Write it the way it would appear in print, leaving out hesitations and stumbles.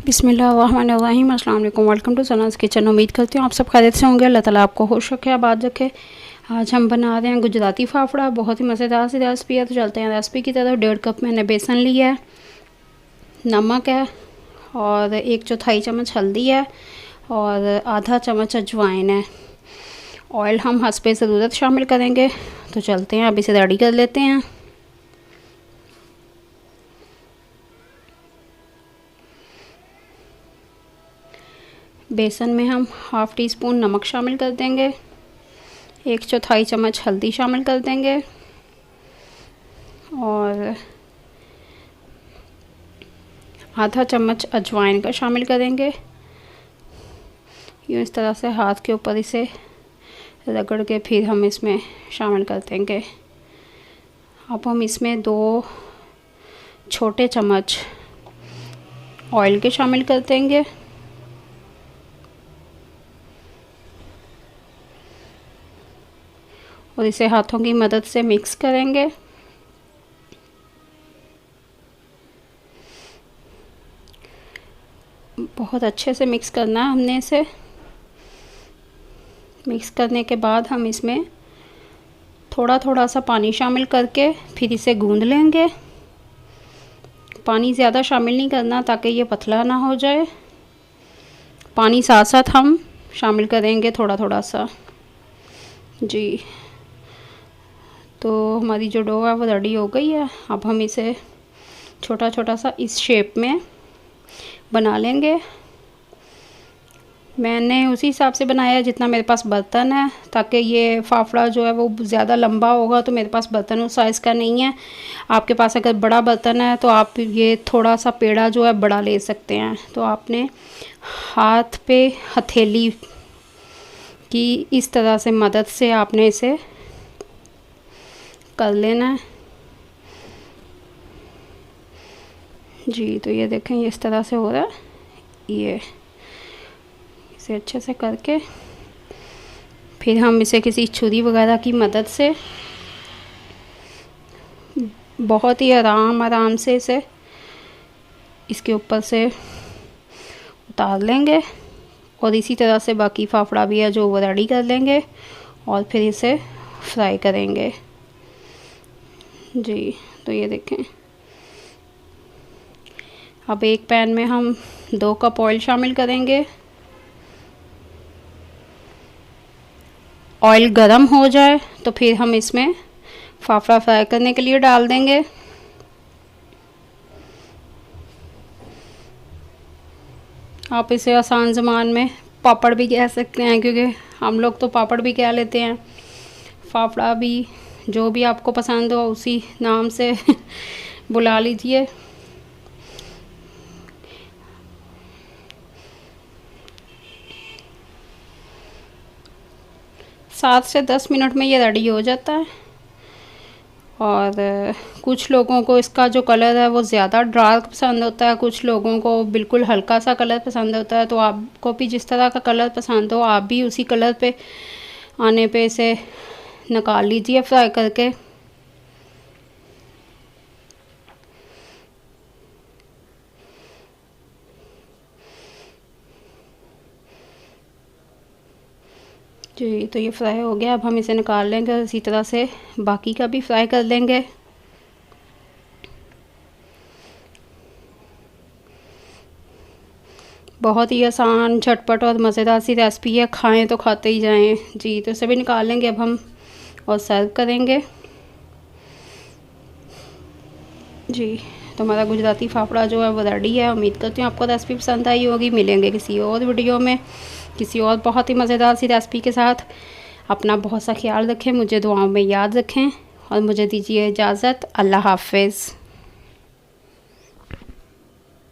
बिस्मिल्लाहिर्रहमानिर्रहीम। अस्सलाम वालेकुम। Welcome to Sana's kitchen. उम्मीद करती हूँ आप सब खैरियत से होंगे। अल्लाह ताला आपको खुश रखे, आबाद रखे। आज हम बना रहे हैं गुजराती फाफड़ा। बहुत ही मज़ेदार सी रेसिपी है। तो चलते हैं रेसिपी की तरफ। 1.5 कप मैंने बेसन लिया है, नमक है और 1/4 चम्मच हल्दी है और आधा चम्मच अजवाइन है। ऑयल हम हस्बे ज़रूरत शामिल करेंगे। तो चलते हैं अब इसे रेडी कर लेते हैं। बेसन में हम हाफ़ टी स्पून नमक शामिल कर देंगे, 1/4 चम्मच हल्दी शामिल कर देंगे और आधा चम्मच अजवाइन का शामिल करेंगे। यूँ इस तरह से हाथ के ऊपर इसे रगड़ के फिर हम इसमें शामिल कर देंगे। अब हम इसमें 2 छोटे चम्मच ऑयल के शामिल कर देंगे और इसे हाथों की मदद से मिक्स करेंगे। बहुत अच्छे से मिक्स करना है हमने इसे। मिक्स करने के बाद हम इसमें थोड़ा थोड़ा सा पानी शामिल करके फिर इसे गूंद लेंगे। पानी ज़्यादा शामिल नहीं करना ताकि ये पतला ना हो जाए। पानी साथ साथ हम शामिल करेंगे थोड़ा थोड़ा सा जी। तो हमारी जो डो है वो रेडी हो गई है। अब हम इसे छोटा छोटा सा इस शेप में बना लेंगे। मैंने उसी हिसाब से बनाया है जितना मेरे पास बर्तन है, ताकि ये फाफड़ा जो है वो ज़्यादा लंबा होगा तो मेरे पास बर्तन उस साइज़ का नहीं है। आपके पास अगर बड़ा बर्तन है तो आप ये थोड़ा सा पेड़ा जो है बड़ा ले सकते हैं। तो आपने हाथ पे हथेली की इस तरह से मदद से आपने इसे कर लेना है जी। तो ये देखें ये इस तरह से हो रहा है। ये इसे अच्छे से करके फिर हम इसे किसी छुरी वगैरह की मदद से बहुत ही आराम से इसे इसके ऊपर से उतार लेंगे और इसी तरह से बाकी फाफड़ा भी है जो वो रेडी कर लेंगे और फिर इसे फ्राई करेंगे जी। तो ये देखें अब एक पैन में हम 2 कप ऑयल शामिल करेंगे। ऑयल गरम हो जाए तो फिर हम इसमें फाफड़ा फ्राई करने के लिए डाल देंगे। आप इसे आसान ज़बान में पापड़ भी कह सकते हैं, क्योंकि हम लोग तो पापड़ भी कह लेते हैं। फाफड़ा भी, जो भी आपको पसंद हो उसी नाम से बुला लीजिए। सात से 10 मिनट में ये रेडी हो जाता है। और कुछ लोगों को इसका जो कलर है वो ज़्यादा डार्क पसंद होता है, कुछ लोगों को बिल्कुल हल्का सा कलर पसंद होता है। तो आपको भी जिस तरह का कलर पसंद हो आप भी उसी कलर पे आने पे इसे निकाल लीजिए फ्राई करके। जी तो ये फ्राई हो गया। अब हम इसे निकाल लेंगे और इसी तरह से बाकी का भी फ्राई कर लेंगे। बहुत ही आसान, झटपट और मज़ेदार सी रेसिपी है। खाएं तो खाते ही जाएं जी। तो इसे भी निकाल लेंगे अब हम और सर्व करेंगे जी। तो हमारा गुजराती फाफड़ा जो है वो रेडी है। उम्मीद करती हूँ आपको रेसिपी पसंद आई होगी। मिलेंगे किसी और वीडियो में किसी और बहुत ही मज़ेदार सी रेसिपी के साथ। अपना बहुत सा ख्याल रखें, मुझे दुआओं में याद रखें और मुझे दीजिए इजाज़त। अल्लाह हाफ़िज़।